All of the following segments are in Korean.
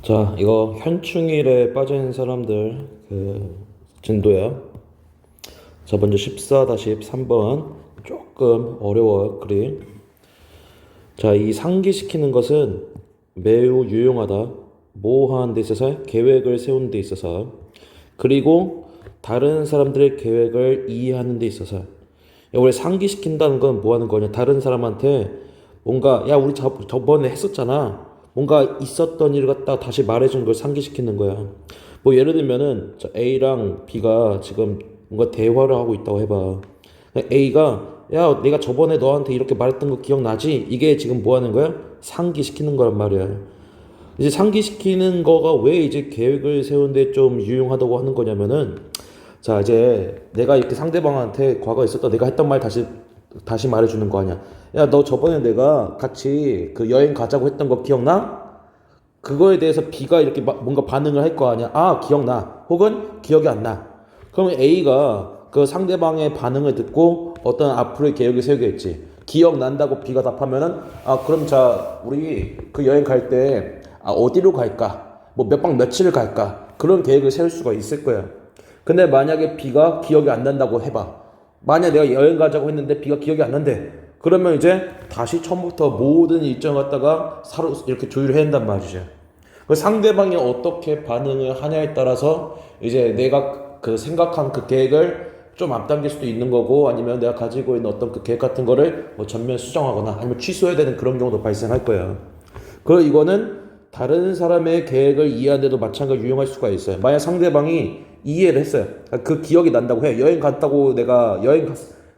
자, 이거 현충일에 빠진 사람들 진도야. 자, 먼저 14-3번 조금 어려워요, 글이. 자, 이 상기시키는 것은 매우 유용하다. 뭐 하는 데 있어서? 계획을 세우는 데 있어서. 그리고 다른 사람들의 계획을 이해하는 데 있어서. 우리 상기시킨다는 건 뭐 하는 거냐? 다른 사람한테 뭔가, 야, 우리 저번에 했었잖아. 뭔가 있었던 일을 갖다 다시 말해주는 걸 상기시키는 거야. 뭐 예를 들면은 저 A랑 B가 지금 뭔가 대화를 하고 있다고 해봐. A가 야, 내가 저번에 너한테 이렇게 말했던 거 기억나지? 이게 지금 뭐 하는 거야? 상기시키는 거란 말이야. 이제 상기시키는 거가 왜 이제 계획을 세우는데 좀 유용하다고 하는 거냐면은, 자, 이제 내가 이렇게 상대방한테 과거에 있었던 내가 했던 말 다시 말해주는 거 아니야. 야, 너 저번에 내가 같이 그 여행 가자고 했던 거 기억나? 그거에 대해서 B가 이렇게 뭔가 반응을 할 거 아니야. 아, 기억나. 혹은 기억이 안 나. 그러면 A가 그 상대방의 반응을 듣고 어떤 앞으로의 계획을 세우겠지. 기억난다고 B가 답하면은, 아, 그럼 자, 우리 그 여행 갈 때, 아, 어디로 갈까? 뭐 몇 박 며칠을 갈까? 그런 계획을 세울 수가 있을 거야. 근데 만약에 B가 기억이 안 난다고 해봐. 만약 내가 여행 가자고 했는데 B가 기억이 안 난대. 그러면 이제 다시 처음부터 모든 일정을 갖다가 서로 이렇게 조율해야 한단 말이죠. 그 상대방이 어떻게 반응을 하냐에 따라서 이제 내가 그 생각한 그 계획을 좀 앞당길 수도 있는 거고, 아니면 내가 가지고 있는 어떤 그 계획 같은 거를 뭐 전면 수정하거나 아니면 취소해야 되는 그런 경우도 발생할 거야. 그리고 이거는 다른 사람의 계획을 이해하는데도 마찬가지로 유용할 수가 있어요. 만약 상대방이 이해를 했어요. 그 기억이 난다고 해. 여행 갔다고 내가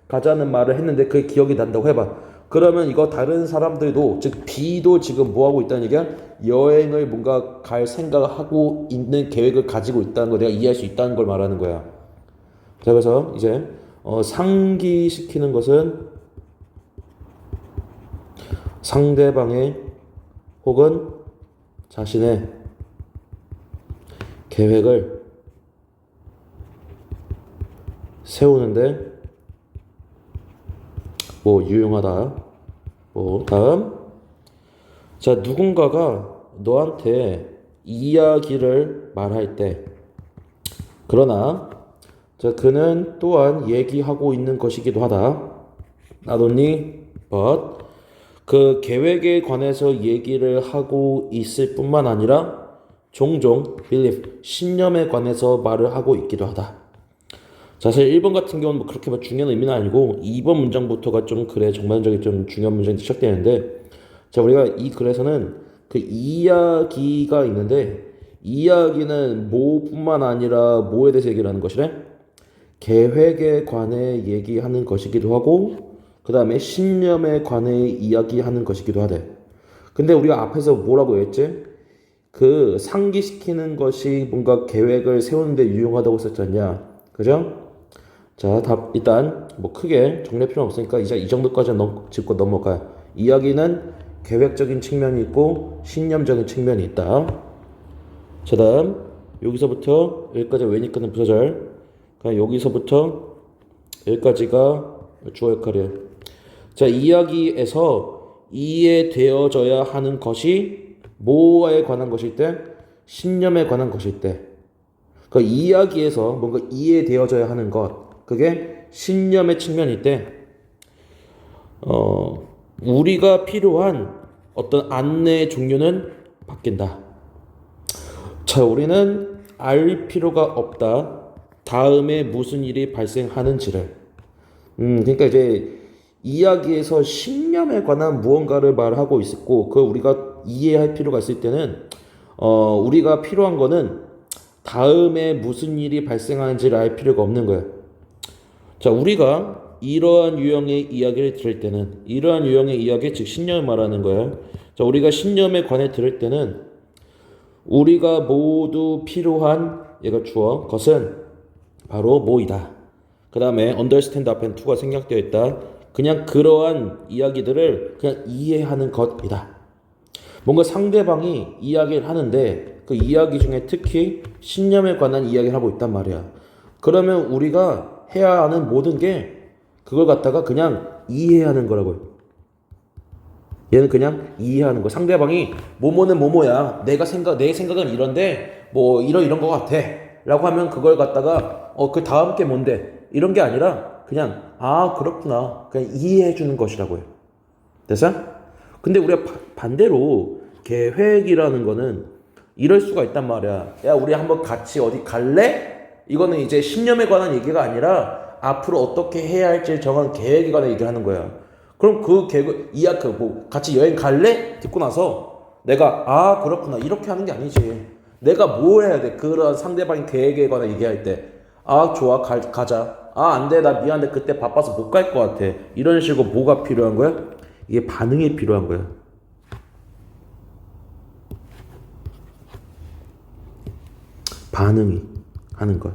가자는 말을 했는데 그게 기억이 난다고 해봐. 그러면 이거 다른 사람들도, 즉 B도 지금 뭐 하고 있다는 얘기야? 여행을 뭔가 갈 생각을 하고 있는 계획을 가지고 있다는 거, 내가 이해할 수 있다는 걸 말하는 거야. 자, 그래서 이제 상기시키는 것은 상대방의 혹은 자신의 계획을 세우는데 뭐 유용하다. 뭐 다음, 자, 누군가가 너한테 이야기를 말할 때, 그러나 자, 그는 또한 얘기하고 있는 것이기도 하다. Not only but, 그 계획에 관해서 얘기를 하고 있을 뿐만 아니라 종종 belief, 신념에 관해서 말을 하고 있기도 하다. 사실 1번 같은 경우는 뭐 그렇게 뭐 중요한 의미는 아니고 2번 문장부터가 좀 그래 정반적인 좀 중요한 문장이 시작되는데, 자, 우리가 이 글에서는 그 이야기가 있는데, 이야기는 뭐뿐만 아니라 뭐에 대해서 얘기를 하는 것이래? 계획에 관해 얘기하는 것이기도 하고, 그 다음에 신념에 관해 이야기하는 것이기도 하대. 근데 우리가 앞에서 뭐라고 했지? 그 상기시키는 것이 뭔가 계획을 세우는데 유용하다고 했었잖냐. 그죠? 자, 답 일단 뭐 크게 정리할 필요는 없으니까 이제 이 정도까지 짚고 넘어가요. 이야기는 계획적인 측면이 있고 신념적인 측면이 있다. 자, 다음 여기서부터 여기까지 왜 니까는 부사절. 그러니까 여기서부터 여기까지가 주어 역할이에요. 자, 이야기에서 이해되어져야 하는 것이 뭐에 관한 것일 때? 신념에 관한 것일 때. 그 이야기에서 뭔가 이해되어져야 하는 것, 그게 신념의 측면일 때, 우리가 필요한 어떤 안내의 종류는 바뀐다. 자, 우리는 알 필요가 없다. 다음에 무슨 일이 발생하는지를. 그러니까 이제 이야기에서 신념에 관한 무언가를 말하고 있었고, 그걸 우리가 이해할 필요가 있을 때는, 우리가 필요한 거는 다음에 무슨 일이 발생하는지를 알 필요가 없는 거예요. 자, 우리가 이러한 유형의 이야기를 들을 때는, 이러한 유형의 이야기, 즉 신념을 말하는 거예요. 자, 우리가 신념에 관해 들을 때는 우리가 모두 필요한, 얘가 주어, 것은 바로 뭐이다. 그 다음에 understand 앞엔 to가 생략되어 있다. 그냥 그러한 이야기들을 그냥 이해하는 것이다. 뭔가 상대방이 이야기를 하는데 그 이야기 중에 특히 신념에 관한 이야기를 하고 있단 말이야. 그러면 우리가 해야 하는 모든 게 그걸 갖다가 그냥 이해하는 거라고요. 얘는 그냥 이해하는 거. 상대방이 뭐뭐는 뭐뭐야. 내 생각은 이런데 뭐 이런 거 같아. 라고 하면 그걸 갖다가 그 다음 게 뭔데? 이런 게 아니라 그냥 아 그렇구나. 그냥 이해해 주는 것이라고요. 됐어? 근데 우리가 반대로 계획이라는 거는 이럴 수가 있단 말이야. 야 우리 한번 같이 어디 갈래? 이거는 이제 신념에 관한 얘기가 아니라 앞으로 어떻게 해야 할지 정한 계획에 관한 얘기를 하는 거야. 그럼 그 계획 뭐 같이 여행 갈래? 듣고 나서 내가 아 그렇구나 이렇게 하는 게 아니지. 내가 뭘 해야 돼? 그런 상대방의 계획에 관한 얘기할 때 아 좋아 가자. 아 안 돼 나 미안한데 그때 바빠서 못 갈 것 같아. 이런 식으로 뭐가 필요한 거야? 이게 반응이 필요한 거야. 반응이 하는 것.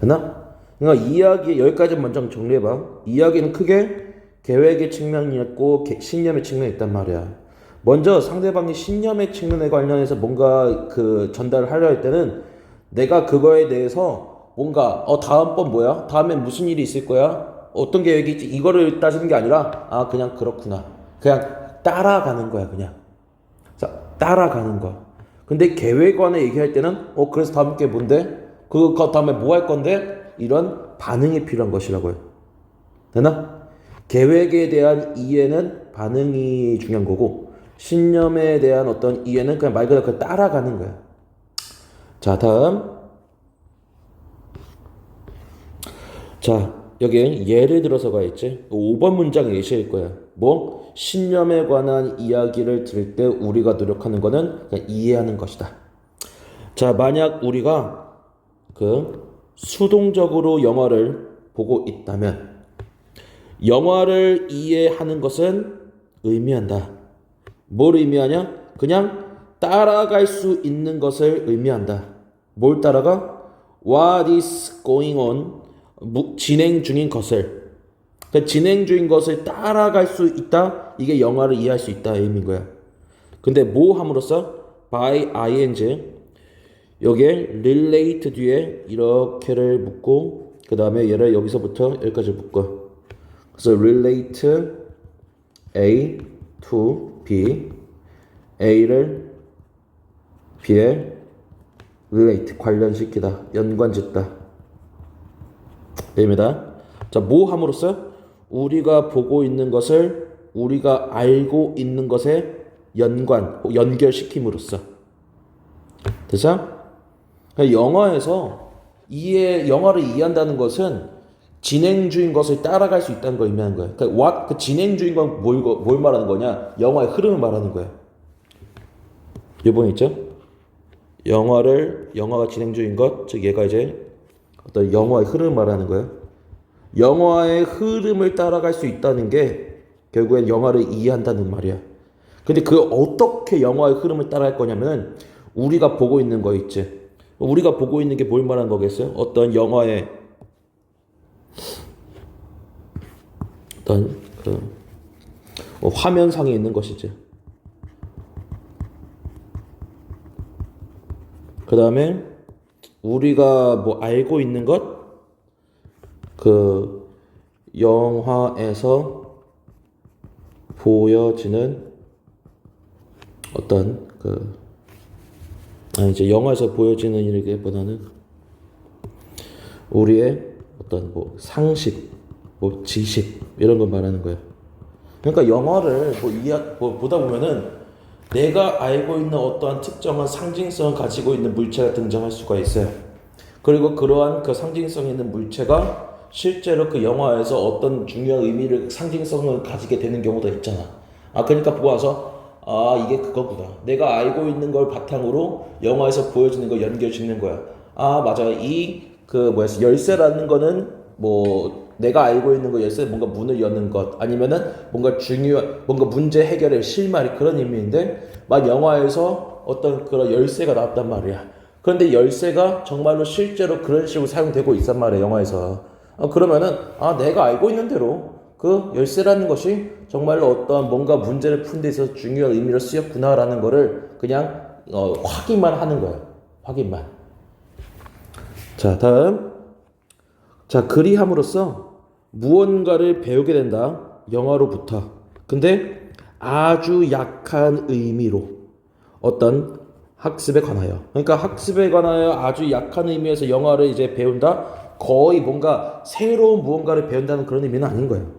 되나? 그러니까 이야기 여기까지 먼저 정리해봐. 이야기는 크게 계획의 측면이 있고 신념의 측면이 있단 말이야. 먼저 상대방이 신념의 측면에 관련해서 뭔가 그 전달을 하려 할 때는 내가 그거에 대해서 뭔가 다음번 뭐야? 다음엔 무슨 일이 있을 거야? 어떤 계획이 있지? 이거를 따지는 게 아니라 아 그냥 그렇구나. 그냥 따라가는 거야 그냥. 자, 따라가는 거야. 근데 계획안에 얘기할 때는 그래서 다음 게 뭔데? 그 다음에 뭐 할 건데? 이런 반응이 필요한 것이라고요. 되나? 계획에 대한 이해는 반응이 중요한 거고 신념에 대한 어떤 이해는 그냥 말 그대로 따라가는 거야. 자, 다음. 자, 여기 예를 들어서가 있지. 5번 문장 예시일 거야. 뭐? 신념에 관한 이야기를 들을 때 우리가 노력하는 거는 그냥 이해하는 것이다. 자, 만약 우리가 수동적으로 영화를 보고 있다면 영화를 이해하는 것은 의미한다. 뭘 의미하냐? 그냥 따라갈 수 있는 것을 의미한다. 뭘 따라가? What is going on? 진행 중인 것을. 그러니까 진행 중인 것을 따라갈 수 있다. 이게 영화를 이해할 수 있다. 의미인 거야. 근데 뭐 함으로써? by ing. 여기에 relate 뒤에 이렇게를 묶고 그 다음에 얘를 여기서부터 여기까지 묶어. 그래서 relate A to B, A를 B에 relate 관련시키다, 연관짓다. 입니다. 자, 뭐 함으로써? 우리가 보고 있는 것을 우리가 알고 있는 것에 연결시킴으로써. 됐어? 영화에서 영화를 이해한다는 것은 진행 중인 것을 따라갈 수 있다는 걸 의미하는 거야. 그러니까 그 진행 중인 건 뭘 말하는 거냐? 영화의 흐름을 말하는 거야. 이번 있죠? 영화가 진행 중인 것, 즉 얘가 이제 어떤 영화의 흐름을 말하는 거야. 영화의 흐름을 따라갈 수 있다는 게 결국엔 영화를 이해한다는 말이야. 근데 어떻게 영화의 흐름을 따라갈 거냐면은 우리가 보고 있는 거 있지. 우리가 보고 있는 게 뭘 말하는 거겠어요? 어떤 영화의 어떤 화면상에 있는 것이지. 그 다음에 우리가 뭐 알고 있는 것, 영화에서 보여지는 어떤 이제 영화에서 보여지는 일기보다는 우리의 어떤 뭐 상식, 뭐 지식 이런 걸 말하는 거예요. 그러니까 영화를 보다 보면은 내가 알고 있는 어떠한 특정한 상징성을 가지고 있는 물체가 등장할 수가 있어요. 그리고 그러한 그 상징성 있는 물체가 실제로 그 영화에서 어떤 중요한 상징성을 가지게 되는 경우도 있잖아. 그러니까 보고 와서 이게 그거구나. 내가 알고 있는 걸 바탕으로 영화에서 보여지는 걸 연결짓는 거야. 맞아. 열쇠라는 거는 뭐 내가 알고 있는 거 열쇠 뭔가 문을 여는 것 아니면은 뭔가 문제 해결의 실마리 그런 의미인데 영화에서 어떤 그런 열쇠가 나왔단 말이야. 그런데 열쇠가 정말로 실제로 그런 식으로 사용되고 있단 말이야 영화에서. 그러면은 내가 알고 있는 대로 그 열쇠라는 것이 정말로 어떤 뭔가 문제를 푸는 데 있어서 중요한 의미로 쓰였구나라는 거를 그냥 확인만 하는 거야. 확인만. 자, 다음. 자, 그리함으로써 무언가를 배우게 된다. 영화로부터. 근데 아주 약한 의미로 어떤 학습에 관하여, 그러니까 학습에 관하여 아주 약한 의미에서 영어를 이제 배운다. 거의 뭔가 새로운 무언가를 배운다는 그런 의미는 아닌 거예요.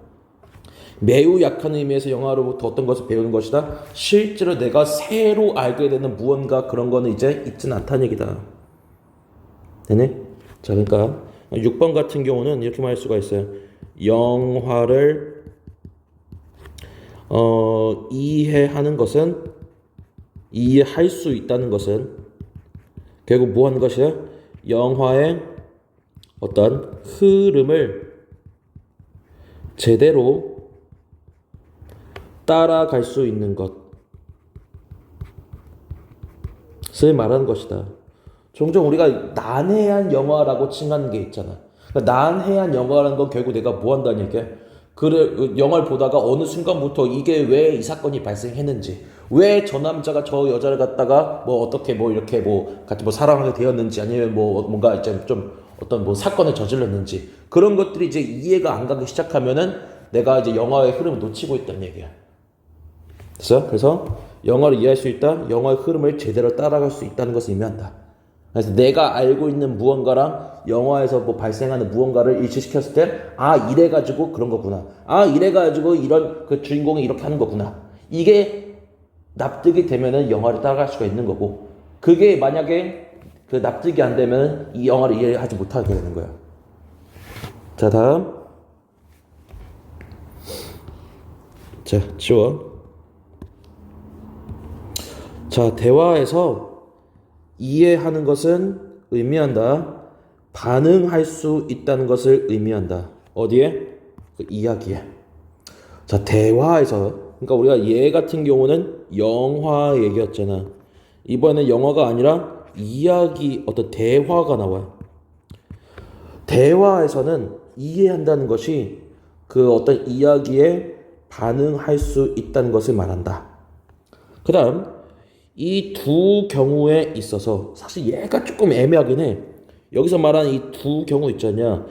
매우 약한 의미에서 영어로부터 어떤 것을 배우는 것이다. 실제로 내가 새로 알게 되는 무언가 그런 거는 이제 있지는 않다는 얘기다. 되네? 자, 그러니까 6번 같은 경우는 이렇게 말할 수가 있어요. 영화를 이해하는 것은, 이해할 수 있다는 것은 결국 뭐 하는 것이야? 영화의 어떤 흐름을 제대로 따라갈 수 있는 것을 말하는 것이다. 종종 우리가 난해한 영화라고 칭하는 게 있잖아. 그러니까 난해한 영화라는 건 결국 내가 뭐 한다는 얘기야? 그 영화를 보다가 어느 순간부터 이게 왜 이 사건이 발생했는지, 왜 저 남자가 저 여자를 갖다가 뭐 어떻게 뭐 이렇게 뭐 같이 뭐 사랑하게 되었는지, 아니면 뭐 뭔가 이제 좀 어떤 뭐 사건을 저질렀는지, 그런 것들이 이제 이해가 안 가기 시작하면은 내가 이제 영화의 흐름을 놓치고 있다는 얘기야. 그래서 영화를 이해할 수 있다. 영화의 흐름을 제대로 따라갈 수 있다는 것을 의미한다. 그래서 내가 알고 있는 무언가랑 영화에서 뭐 발생하는 무언가를 일치시켰을 때, 아, 이래가지고 그런 거구나. 아, 이래가지고 이런 그 주인공이 이렇게 하는 거구나. 이게 납득이 되면은 영화를 따라갈 수가 있는 거고, 그게 만약에 그 납득이 안 되면 이 영화를 이해하지 못하게 되는 거야. 자, 다음. 자, 지워. 자, 대화에서 이해하는 것은 의미한다. 반응할 수 있다는 것을 의미한다. 어디에? 그 이야기에. 자, 대화에서, 그러니까 우리가 얘 같은 경우는 영화 얘기였잖아. 이번엔 영화가 아니라 이야기, 어떤 대화가 나와요. 대화에서는 이해한다는 것이 그 어떤 이야기에 반응할 수 있다는 것을 말한다. 그 다음, 이 두 경우에 있어서 사실 얘가 조금 애매하긴 해. 여기서 말하는 이 두 경우 있잖냐,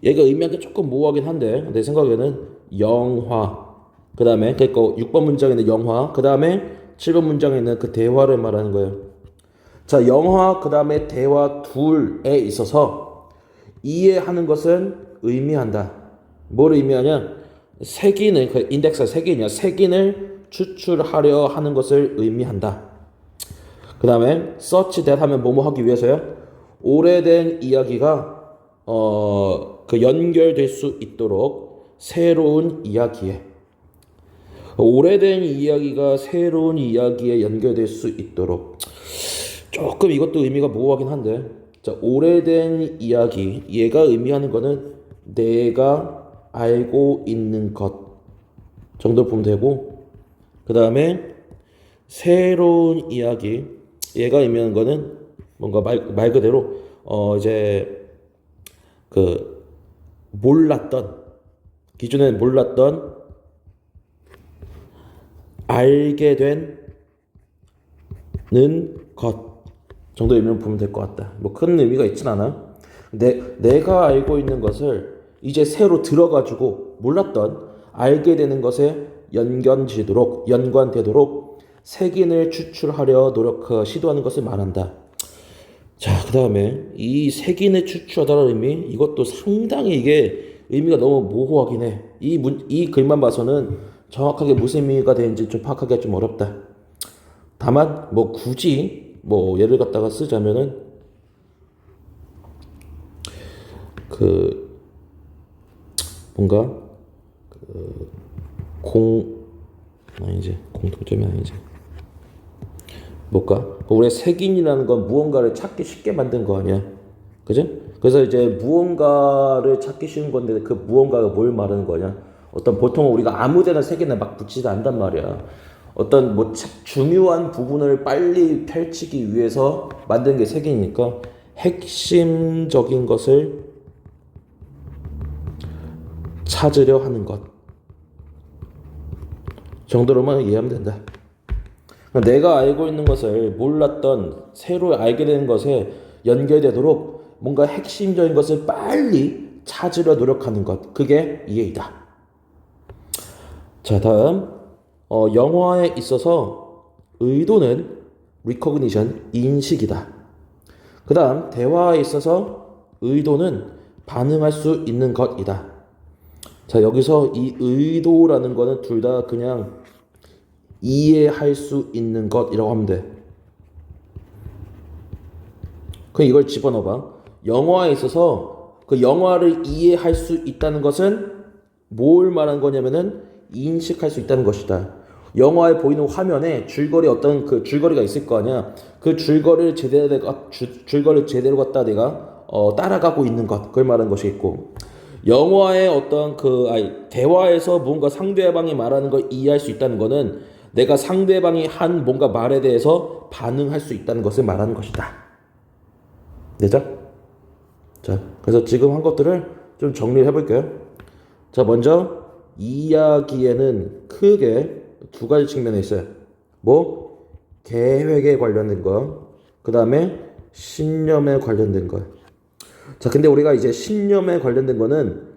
얘가 의미하기 조금 모호하긴 한데 내 생각에는 영화, 그 다음에 그러니까 6번 문장에 있는 영화, 그 다음에 7번 문장에 있는 그 대화를 말하는 거예요. 자, 영화 그 다음에 대화 둘에 있어서 이해하는 것은 의미한다. 뭘 의미하냐? 색인을, 그 인덱스가 색인이야. 색인을 추출하려 하는 것을 의미한다. 그 다음에 search that 하면 뭐뭐 하기 위해서요. 오래된 이야기가 그 연결될 수 있도록 새로운 이야기에, 오래된 이야기가 새로운 이야기에 연결될 수 있도록, 조금 이것도 의미가 모호하긴 한데, 자, 오래된 이야기, 얘가 의미하는 거는 내가 알고 있는 것 정도 보면 되고, 그 다음에 새로운 이야기, 얘가 의미하는 거는 뭔가 말 그대로 이제 그 몰랐던, 기존에는 몰랐던, 알게 되는 것 정도 의미를 보면 될 것 같다. 뭐 큰 의미가 있진 않아. 내가 알고 있는 것을 이제 새로 들어가지고 몰랐던, 알게 되는 것에 연관되도록 색인을 추출하려 시도하는 것을 말한다. 자, 그 다음에 이 색인을 추출하다는 의미, 이것도 상당히 이게 의미가 너무 모호하긴 해. 이 글만 봐서는 정확하게 무슨 의미가 되는지 좀 파악하기가 좀 어렵다. 다만 뭐 굳이 뭐 예를 갖다가 쓰자면은 그 뭔가 공통점이 아니지. 뭘까? 우리의 색인이라는 건 무언가를 찾기 쉽게 만든 거 아니야? 그죠? 그래서 이제 무언가를 찾기 쉬운 건데 그 무언가가 뭘 말하는 거냐? 어떤 보통 우리가 아무데나 색인을 막 붙이지 않단 말이야. 어떤 뭐 중요한 부분을 빨리 펼치기 위해서 만든 게 색이니까 핵심적인 것을 찾으려 하는 것 정도로만 이해하면 된다. 내가 알고 있는 것을 몰랐던, 새로 알게 되는 것에 연결되도록 뭔가 핵심적인 것을 빨리 찾으려 노력하는 것, 그게 이해이다. 자, 다음 영어에 있어서 의도는 recognition, 인식이다. 그 다음 대화에 있어서 의도는 반응할 수 있는 것이다. 자, 여기서 이 의도라는 거는 둘 다 그냥 이해할 수 있는 것이라고 하면 돼. 그럼 이걸 집어넣어봐. 영화에 있어서 그 영화를 이해할 수 있다는 것은 뭘 말하는 거냐면은 인식할 수 있다는 것이다. 영화에 보이는 화면에 줄거리 어떤 그 줄거리가 있을 거 아니야. 그 줄거리를 제대로 갖다 내가 따라가고 있는 것, 그걸 말하는 것이 있고, 영화의 어떤 대화에서 뭔가 상대방이 말하는 걸 이해할 수 있다는 거는 내가 상대방이 한 뭔가 말에 대해서 반응할 수 있다는 것을 말하는 것이다. 되죠? 자, 그래서 지금 한 것들을 좀 정리를 해볼게요. 자, 먼저 이야기에는 크게 두 가지 측면이 있어요. 뭐? 계획에 관련된 거, 그 다음에 신념에 관련된 거. 자, 근데 우리가 이제 신념에 관련된 거는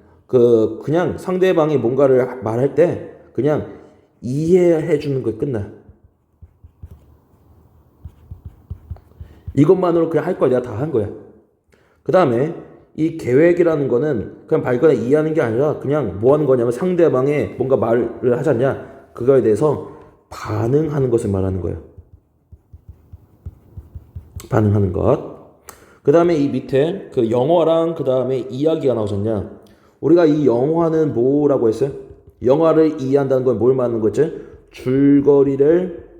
그냥 상대방이 뭔가를 말할 때 그냥 이해해 주는 거에 끝나. 이것만으로 그냥 할 걸 내가 다 한 거야. 그 다음에 이 계획이라는 거는 그냥 발견해 이해하는 게 아니라 그냥 뭐 하는 거냐면 상대방의 뭔가 말을 하잖냐, 그거에 대해서 반응하는 것을 말하는 거예요. 반응하는 것. 그 다음에 이 밑에 그 영화랑 그 다음에 이야기가 나오셨냐. 우리가 이 영화는 뭐라고 했어요? 영화를 이해한다는 건 뭘 말하는 거지? 줄거리를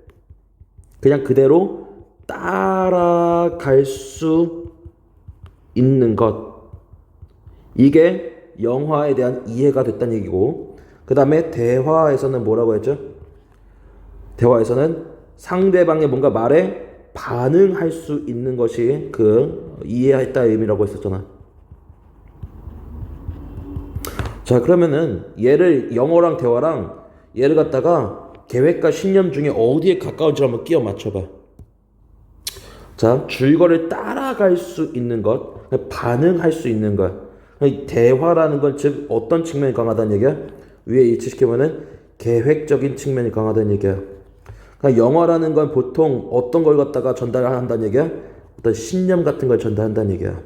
그냥 그대로 따라갈 수 있는 것. 이게 영화에 대한 이해가 됐다는 얘기고, 그 다음에 대화에서는 뭐라고 했죠? 대화에서는 상대방의 뭔가 말에 반응할 수 있는 것이 이해했다의 의미라고 했었잖아. 자, 그러면은 영어랑 대화랑 얘를 갖다가 계획과 신념 중에 어디에 가까운지 한번 끼워 맞춰봐. 자, 줄거리를 따라갈 수 있는 것, 반응할 수 있는 것. 대화라는 건 즉 어떤 측면이 강하다는 얘기야? 위에 일치시키면은 계획적인 측면이 강하다는 얘기야. 그러니까 영화라는 건 보통 어떤 걸 갖다가 전달한다는 얘기야? 어떤 신념 같은 걸 전달한다는 얘기야.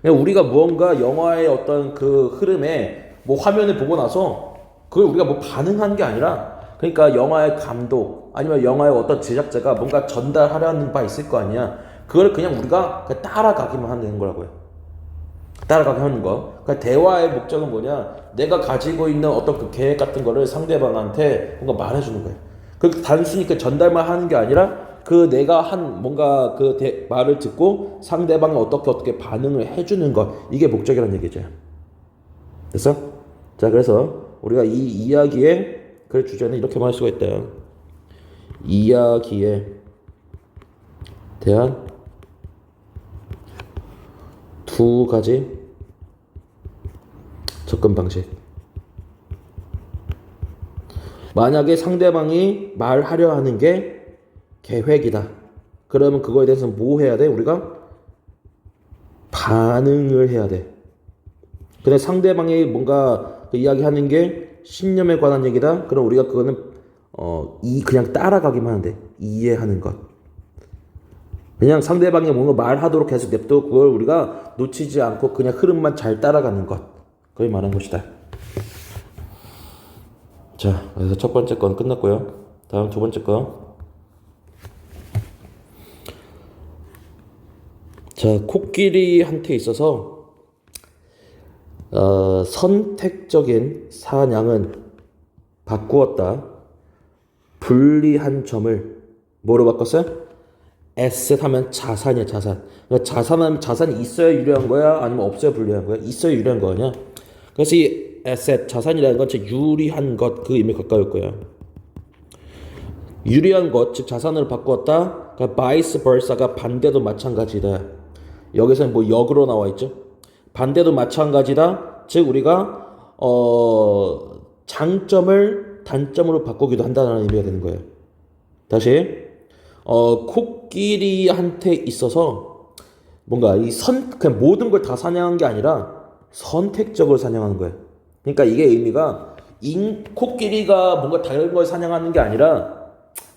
그러니까 우리가 무언가 영화의 어떤 그 흐름에 뭐 화면을 보고 나서 그걸 우리가 뭐 반응하는 게 아니라, 그러니까 영화의 감독 아니면 영화의 어떤 제작자가 뭔가 전달하려는 바 있을 거 아니야. 그걸 그냥 우리가 그냥 따라가기만 하면 되는 거라고요. 따라가게 하는 거. 그러니까 대화의 목적은 뭐냐? 내가 가지고 있는 어떤 그 계획 같은 거를 상대방한테 뭔가 말해주는 거예요. 단순히 그 전달만 하는 게 아니라 내가 한 뭔가 말을 듣고 상대방이 어떻게 반응을 해주는 것, 이게 목적이라는 얘기죠. 됐어? 자, 그래서 우리가 이 이야기의 그 주제는 이렇게 말할 수가 있다. 이야기에 대한 두 가지 접근 방식. 만약에 상대방이 말하려 하는 게 계획이다. 그러면 그거에 대해서 뭐 해야 돼? 우리가 반응을 해야 돼. 근데 상대방이 뭔가 이야기하는 게 신념에 관한 얘기다. 그럼 우리가 그거는 그냥 따라가기만 하면 돼. 이해하는 것. 그냥 상대방이 뭔가 말하도록 계속 냅둬 그걸 우리가 놓치지 않고 그냥 흐름만 잘 따라가는 것. 그걸 말하는 것이다. 자, 그래서 첫 번째 건 끝났고요. 다음 두 번째 거. 자, 코끼리한테 있어서 선택적인 사냥은 바꾸었다. 불리한 점을 뭐로 바꿨어요? 에셋 하면 자산이야, 자산. 그러니까 자산하면 자산이 있어야 유리한 거야? 아니면 없어야 불리한 거야? 있어야 유리한 거 아니야? 그래서 이 에셋, 자산이라는 건 즉 유리한 것, 그 의미에 가까울 거야. 유리한 것, 즉 자산으로 바꾸었다. 그러니까 vice versa가 반대도 마찬가지다. 여기서는 뭐 역으로 나와 있죠. 반대도 마찬가지다. 즉 우리가 장점을 단점으로 바꾸기도 한다는 의미가 되는 거예요. 다시 코끼리한테 있어서 뭔가 그냥 모든 걸 다 사냥한 게 아니라 선택적으로 사냥하는 거예요. 그러니까 이게 의미가 코끼리가 뭔가 다른 걸 사냥하는 게 아니라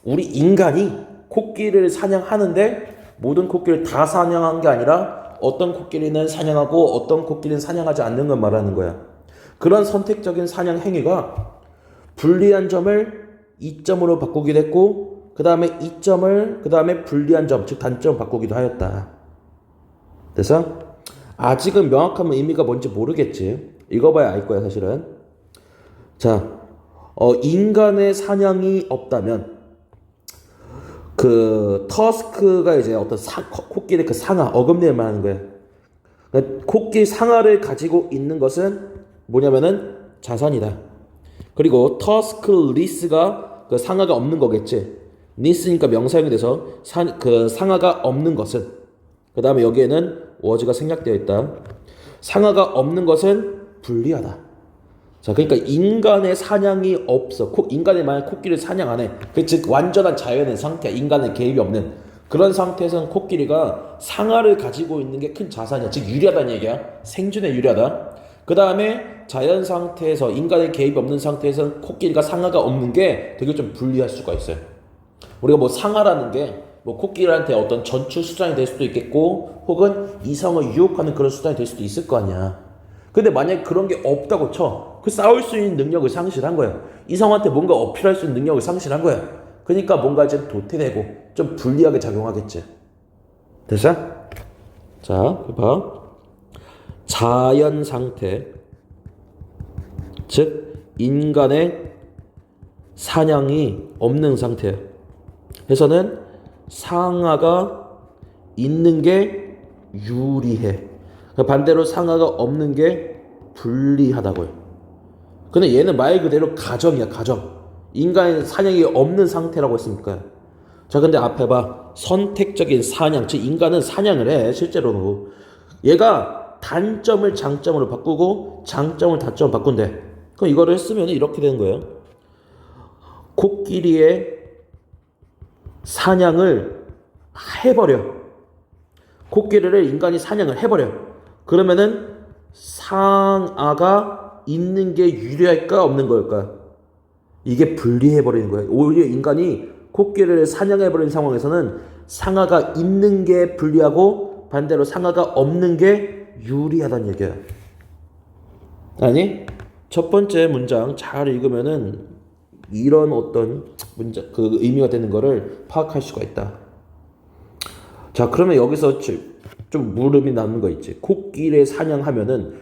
우리 인간이 코끼리를 사냥하는데 모든 코끼리를 다 사냥한 게 아니라 어떤 코끼리는 사냥하고 어떤 코끼리는 사냥하지 않는 걸 말하는 거야. 그런 선택적인 사냥 행위가 불리한 점을 이점으로 바꾸기도 했고 그 다음에 이점을 그 다음에 불리한 점, 즉 단점 바꾸기도 하였다. 그래서 아직은 명확한 의미가 뭔지 모르겠지. 읽어봐야 알 거야 사실은. 자, 인간의 사냥이 없다면 그 터스크가 이제 어떤 코끼리 그 상아, 어금니를 말하는 거야. 그러니까 코끼리 상아를 가지고 있는 것은 뭐냐면은 자산이다. 그리고 터스크 리스가 그 상아가 없는 거겠지. 리스니까 명사형이 돼서 그 상아가 없는 것은, 그 다음에 여기에는 워즈가 생략되어 있다. 상아가 없는 것은 불리하다. 자, 그러니까 인간의 사냥이 없어. 인간이 만약 코끼리를 사냥 안 해. 즉 완전한 자연의 상태, 인간의 개입이 없는 그런 상태에서는 코끼리가 상아를 가지고 있는 게 큰 자산이야. 즉 유리하다는 얘기야. 생존에 유리하다. 그 다음에 자연 상태에서 인간의 개입이 없는 상태에서는 코끼리가 상아가 없는 게 되게 좀 불리할 수가 있어요. 우리가 뭐 상아라는 게 뭐 코끼리한테 어떤 전출 수단이 될 수도 있겠고 혹은 이성을 유혹하는 그런 수단이 될 수도 있을 거 아니야. 근데 만약에 그런 게 없다고 쳐. 그 싸울 수 있는 능력을 상실한 거야. 이성한테 뭔가 어필할 수 있는 능력을 상실한 거야. 그러니까 뭔가 좀 도태되고 좀 불리하게 작용하겠지. 됐어? 자, 봐. 자연 상태, 즉 인간의 사냥이 없는 상태야. 해서는 상아가 있는 게 유리해. 반대로 상아가 없는 게 불리하다고요. 근데 얘는 말 그대로 가정이야, 가정. 인간의 사냥이 없는 상태라고 했으니까. 자, 근데 앞에 봐. 선택적인 사냥, 즉 인간은 사냥을 해, 실제로도. 얘가 단점을 장점으로 바꾸고 장점을 단점으로 바꾼대. 그럼 이거를 쓰면 이렇게 되는 거예요. 코끼리의 사냥을 해버려. 코끼리를 인간이 사냥을 해버려. 그러면은 상아가 있는 게 유리할까 없는 걸까? 이게 분리해버리는 거야. 오히려 인간이 코끼리를 사냥해버리는 상황에서는 상아가 있는 게 불리하고 반대로 상아가 없는 게 유리하다는 얘기야. 아니, 첫 번째 문장 잘 읽으면은 이런 어떤 문장, 그 의미가 되는 거를 파악할 수가 있다. 자, 그러면 여기서 좀 물음이 나는 거 있지. 코끼리 사냥하면은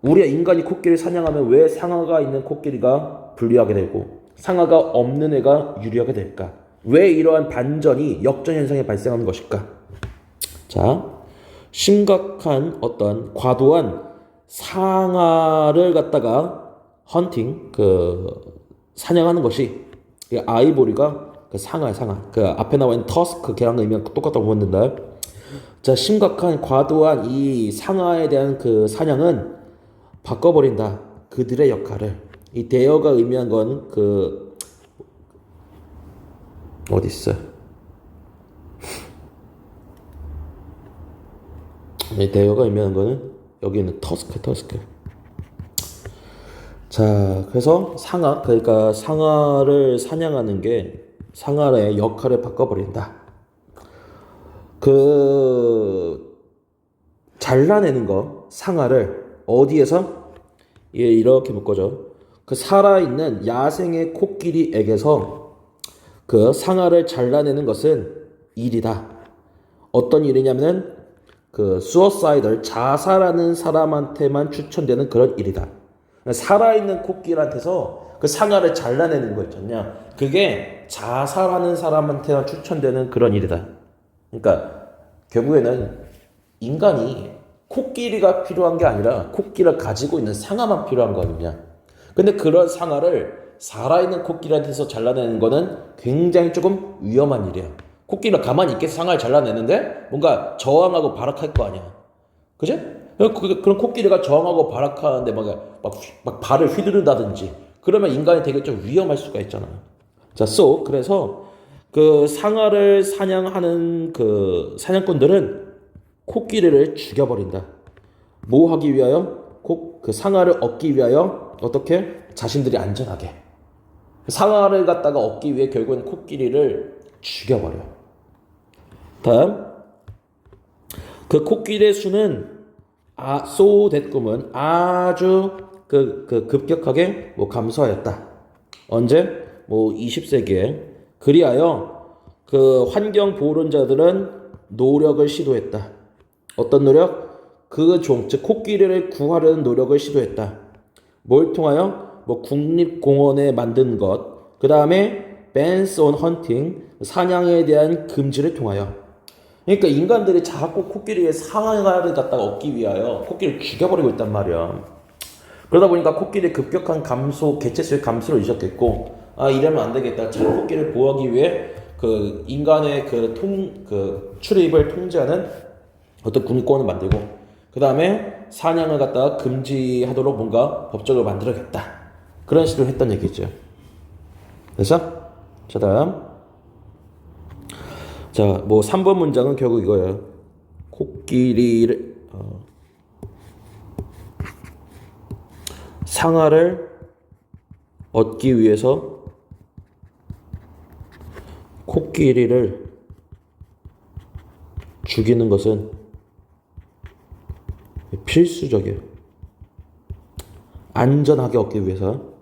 우리가 인간이 코끼리 사냥하면 왜 상아가 있는 코끼리가 불리하게 되고 상아가 없는 애가 유리하게 될까? 왜 이러한 반전이 역전 현상이 발생하는 것일까? 자, 심각한 어떤 과도한 상아를 갖다가 헌팅, 사냥하는 것이 아이보리가 상아야, 상아. 앞에 나와 있는 터스크 걔랑 의미가 똑같다고 보는다. 자, 심각한 과도한 이 상아에 대한 사냥은 바꿔버린다. 그들의 역할을. 이 대여가 의미한 건 어디 있어? 이 대여가 의미하는 거는 여기 있는 터스크. 자, 그래서 그러니까 상아를 사냥하는 게 상아의 역할을 바꿔버린다. 잘라내는 거, 상아를 어디에서? 이렇게 묶어줘. 살아있는 야생의 코끼리에게서 상아를 잘라내는 것은 일이다. 어떤 일이냐면은 수어사이덜, 자살하는 사람한테만 추천되는 그런 일이다. 살아있는 코끼리한테서 상아를 잘라내는 거 있잖냐. 그게 자살하는 사람한테만 추천되는 그런 일이다. 그러니까 결국에는 인간이 코끼리가 필요한 게 아니라 코끼리를 가지고 있는 상아만 필요한 거 아니냐. 근데 그런 상아를 살아있는 코끼리한테서 잘라내는 거는 굉장히 조금 위험한 일이야. 코끼리가 가만히 있겠어? 상아를 잘라내는데 뭔가 저항하고 발악할 거 아니야. 그지? 그런 코끼리가 저항하고 발악하는데 막 발을 휘두른다든지 그러면 인간이 되게 좀 위험할 수가 있잖아. 자, 그래서 상아를 사냥하는 사냥꾼들은 코끼리를 죽여버린다. 뭐 하기 위하여? 상아를 얻기 위하여 어떻게? 자신들이 안전하게. 상아를 갖다가 얻기 위해 결국엔 코끼리를 죽여버려. 다음, 그 코끼리의 수는 소댓금은 아주 급격하게 감소하였다. 언제? 20세기에. 그리하여 그 환경 보호론자들은 노력을 시도했다. 어떤 노력? 즉 코끼리를 구하려는 노력을 시도했다. 뭘 통하여? 국립공원에 만든 것, 그 다음에 bans on hunting, 사냥에 대한 금지를 통하여. 그러니까 인간들이 자꾸 코끼리의 상아를 갖다가 얻기 위하여 코끼리를 죽여버리고 있단 말이야. 그러다 보니까 코끼리의 급격한 감소, 개체수의 감소를 이셨겠고, 이러면 안 되겠다. 자, 코끼리를 보호하기 위해 그 인간의 출입을 통제하는 어떤 국립공원을 만들고, 그 다음에 사냥을 갖다가 금지하도록 뭔가 법적으로 만들어야겠다. 그런 시도를 했던 얘기죠. 그래서 자, 다음. 자, 3번 문장은 결국 이거예요. 코끼리를 상아를 얻기 위해서 코끼리를 죽이는 것은 필수적이에요. 안전하게 얻기 위해서.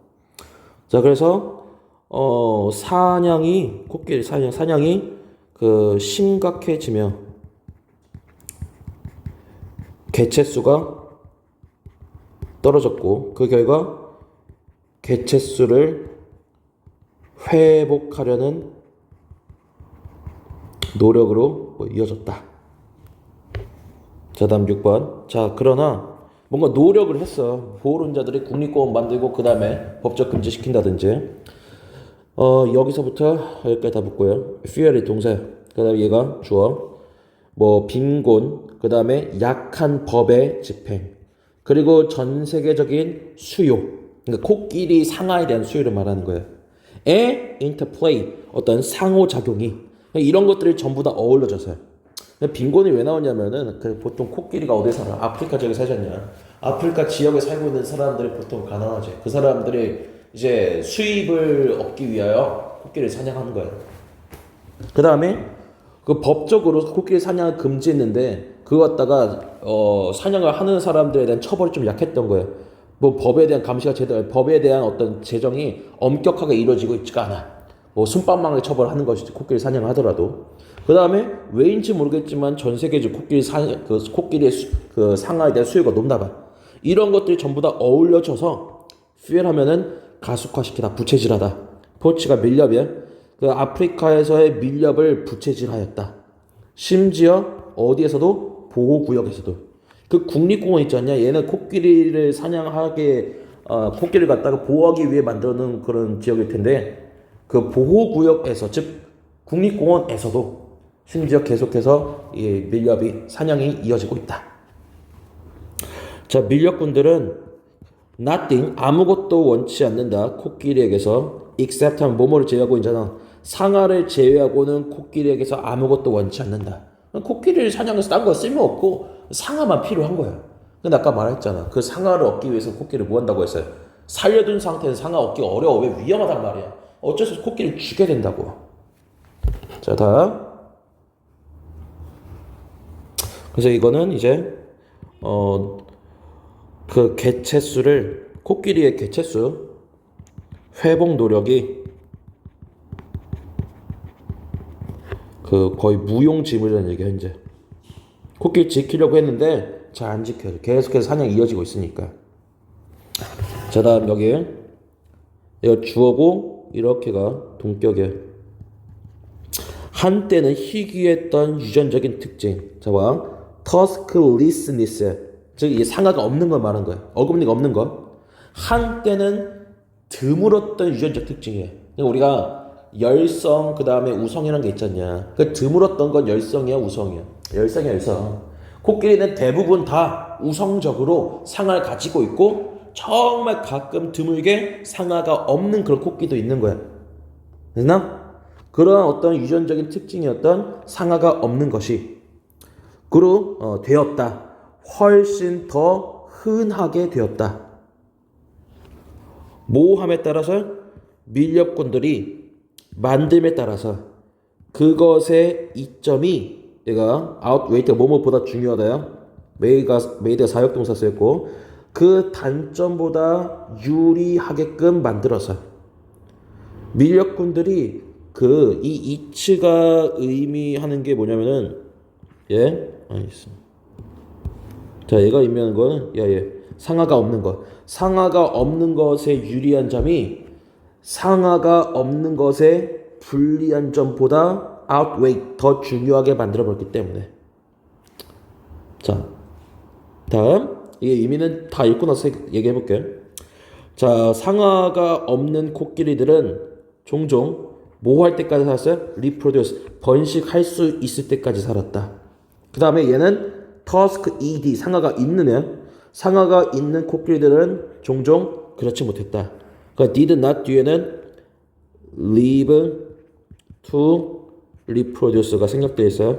자, 그래서 코끼리 사냥이 심각해지며 개체수가 떨어졌고, 그 결과 개체수를 회복하려는 노력으로 이어졌다. 자, 다음 6번. 자, 그러나 뭔가 노력을 했어. 보호론자들이 국립공원 만들고 그 다음에 법적 금지시킨다든지. 여기서부터 여기까지 다 붙고요. fear이 동사, 그 다음에 얘가 주어, 빈곤, 그 다음에 약한 법의 집행, 그리고 전 세계적인 수요. 그러니까 코끼리 상아에 대한 수요를 말하는 거예요. interplay, 어떤 상호작용이. 이런 것들이 전부 다 어우러져서요. 빈곤이 왜 나오냐면은 보통 코끼리가 어디 살아? 아프리카 지역에 살잖냐. 아프리카 지역에 살고 있는 사람들이 보통 가난하지. 그 사람들이 이제 수입을 얻기 위하여 코끼리를 사냥하는 거예요. 그 다음에 법적으로 코끼리 사냥을 금지했는데 그거 갖다가 사냥을 하는 사람들에 대한 처벌이 좀 약했던 거예요. 법에 대한 감시가 법에 대한 어떤 제정이 엄격하게 이루어지고 있지가 않아. 손방망이 처벌하는 것이지, 코끼리 사냥을 하더라도. 그 다음에 왜인지 모르겠지만 전 세계적으로 코끼리의 상아에 대한 수요가 높나 봐. 이런 것들이 전부 다 어울려져서 fear하면은 가속화시키다, 부채질하다. 포치가 밀렵이야. 아프리카에서의 밀렵을 부채질하였다. 심지어 어디에서도? 보호구역에서도. 국립공원 있지 않냐? 얘는 코끼리를 사냥하게 코끼리를 갖다가 보호하기 위해 만드는 그런 지역일 텐데, 그 보호구역에서, 즉 국립공원에서도 심지어 계속해서 이 밀렵이, 사냥이 이어지고 있다. 자, 밀렵꾼들은 nothing, 아무것도 원치 않는다. 코끼리에게서 except 하면 뭐뭐를 제외하고 있잖아. 상아를 제외하고는 코끼리에게서 아무것도 원치 않는다. 코끼리를 사냥해서 딴 거 쓸모없고 상아만 필요한 거예요. 근데 아까 말했잖아. 그 상아를 얻기 위해서 코끼리를 뭐 한다고 했어요? 살려둔 상태에서 상아 얻기가 어려워. 왜? 위험하단 말이야. 어쩔 수 없이 코끼리를 죽여야 된다고. 자, 다음. 그래서 이거는 이제 코끼리의 개체수 회복 노력이 거의 무용지물이라는 얘기야. 이제 코끼리 지키려고 했는데 잘 안 지켜요. 계속해서 사냥이 이어지고 있으니까. 자, 다음 여기 이거 주어고 이렇게가 동격이에요. 한때는 희귀했던 유전적인 특징. 자, 봐. tusklessness, 즉 이 상아가 없는 걸 말하는 거예요. 어금니가 없는 거. 한때는 드물었던 유전적 특징이에요. 그러니까 우리가 열성, 그 다음에 우성이라는 게 있잖냐. 드물었던 건 열성이야, 우성이야? 열성이야, 열성. 코끼리는 대부분 다 우성적으로 상아를 가지고 있고, 정말 가끔 드물게 상아가 없는 그런 코끼리도 있는 거야. 됐나? 그런 어떤 유전적인 특징이었던 상아가 없는 것이 되었다. 훨씬 더 흔하게 되었다. 모함에 따라서 밀렵꾼들이 만듦에 따라서 그것의 이점이 얘가 outweight가 뭐뭐보다 중요하다요. 메이드가 사역동사 쓰였고 그 단점보다 유리하게끔 만들어서 밀렵꾼들이 그 이 이츠가 의미하는 게 뭐냐면은 알겠어. 자, 얘가 의미하는 거는 상하가 없는 것. 상하가 없는 것의 유리한 점이 상하가 없는 것의 불리한 점보다 outweigh 더 중요하게 만들어 버렸기 때문에. 자, 다음 이 의미는 다 읽고 나서 얘기해 볼게. 자, 상하가 없는 코끼리들은 종종 뭐 할 때까지 살았어요? reproduce 번식할 수 있을 때까지 살았다. 그 다음에 얘는 tusk ed 상하가 있는 애. 상하가 있는 코끼리들은 종종 그렇지 못했다. 그러니까 did not 뒤에는 live to reproduce가 생략되어 있어요.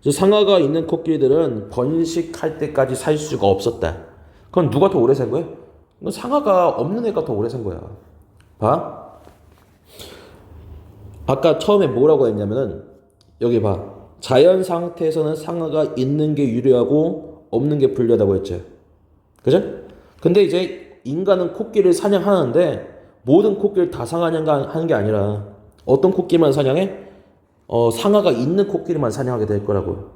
그래서 상하가 있는 코끼리들은 번식할 때까지 살 수가 없었다. 그건 누가 더 오래 산 거야? 상하가 없는 애가 더 오래 산 거야. 봐. 아까 처음에 뭐라고 했냐면은 여기 봐. 자연 상태에서는 상하가 있는 게 유리하고 없는 게 불리하다고 했죠. 그죠? 근데 이제 인간은 코끼리를 사냥하는데 모든 코끼리를 다 사냥하는 게 아니라 어떤 코끼리만 사냥해? 상하가 있는 코끼리만 사냥하게 될 거라고요.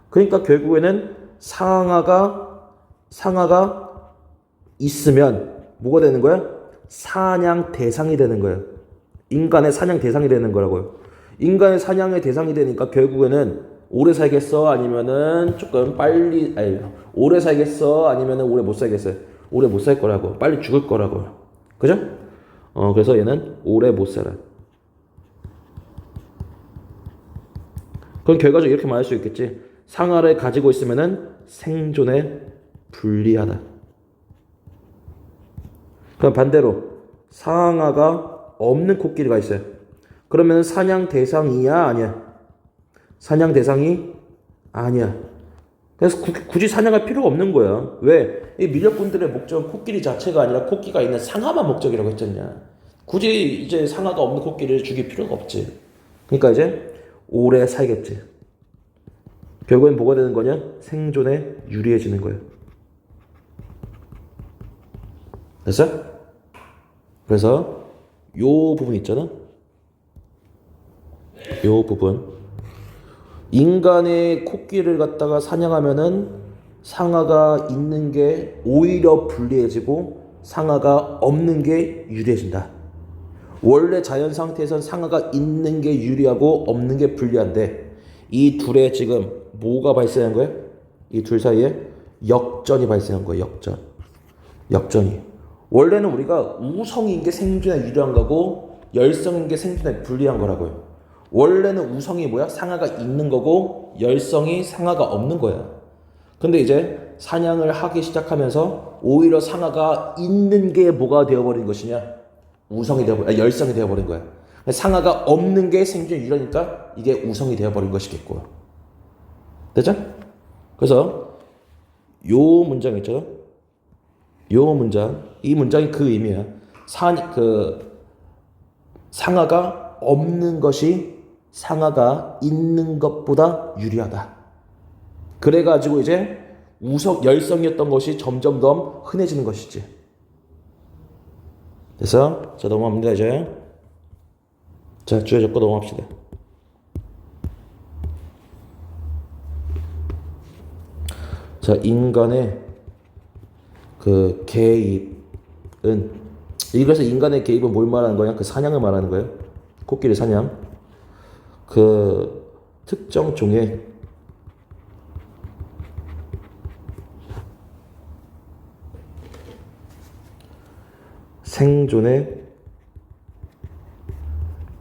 그러니까 결국에는 상하가 있으면 뭐가 되는 거야? 사냥 대상이 되는 거예요. 인간의 사냥 대상이 되는 거라고요. 인간의 사냥의 대상이 되니까 결국에는 오래 살겠어? 아니면은 조금 빨리, 오래 살겠어? 아니면은 오래 못 살겠어요? 오래 못 살 거라고. 빨리 죽을 거라고. 그죠? 그래서 얘는 오래 못 살아. 그럼 결과적으로 이렇게 말할 수 있겠지. 상하를 가지고 있으면은 생존에 불리하다. 그럼 반대로 상하가 없는 코끼리가 있어요. 그러면 사냥 대상이야? 아니야? 사냥 대상이 아니야. 그래서 굳이 사냥할 필요가 없는 거야. 왜? 이 밀렵꾼들의 목적은 코끼리 자체가 아니라 코끼가 있는 상하만 목적이라고 했잖냐. 굳이 이제 상하가 없는 코끼리를 죽일 필요가 없지. 그러니까 이제 오래 살겠지. 결국엔 뭐가 되는 거냐? 생존에 유리해지는 거예요. 됐어? 그래서 요 부분 있잖아. 요 부분. 인간의 코끼리를 갖다가 사냥하면은 상하가 있는 게 오히려 불리해지고 상하가 없는 게 유리해진다. 원래 자연 상태에선 상하가 있는 게 유리하고 없는 게 불리한데 이 둘의 지금 뭐가 발생한 거예요? 이 둘 사이에 역전이 발생한 거예요. 역전이. 원래는 우리가 우성인 게 생존에 유리한 거고 열성인 게 생존에 불리한 거라고요. 원래는 우성이 뭐야? 상하가 있는 거고 열성이 상하가 없는 거야. 근데 이제 사냥을 하기 시작하면서 오히려 상하가 있는 게 뭐가 되어버린 것이냐? 열성이 되어버린 거야. 상하가 없는 게 생존에 유리하니까 이게 우성이 되어버린 것이겠고. 됐죠? 그래서 요 문장 있죠? 요 문장, 이 문장이 그 의미야. 상하가 없는 것이 상하가 있는 것보다 유리하다. 그래가지고 이제 열성이었던 것이 점점 더 흔해지는 것이지. 됐어? 자, 넘어갑니다, 이제. 자, 주에 적고 넘어갑시다. 자, 인간의 그 개입은, 이것에서 인간의 개입은 뭘 말하는 거냐? 그 사냥을 말하는 거예요. 코끼리 사냥. 그 특정 종의 생존에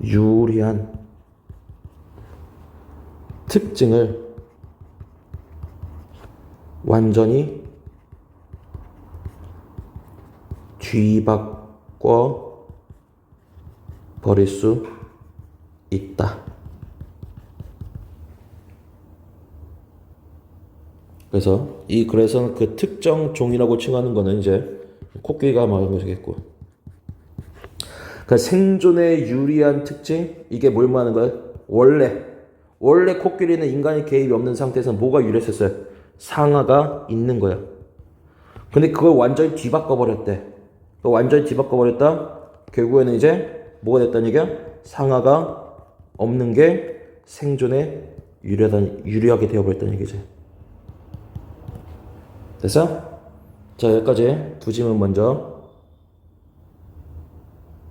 유리한 특징을 완전히 뒤바꿔 버릴 수 있다. 그래서 이 글에서는 그 특정 종이라고 칭하는 거는 이제 코끼리가 말하는 것이겠고, 그 생존에 유리한 특징, 이게 뭘 말하는 거야? 원래 코끼리는 인간의 개입이 없는 상태에서 뭐가 유리했었어요? 상아가 있는 거야. 근데 그걸 완전히 뒤바꿔 버렸대. 완전히 뒤바꿔 버렸다. 결국에는 이제 뭐가 됐다는 얘기야? 상아가 없는 게 생존에 유리하게 되어버렸다는 얘기지. 됐어? 자, 여기까지 두 질문 먼저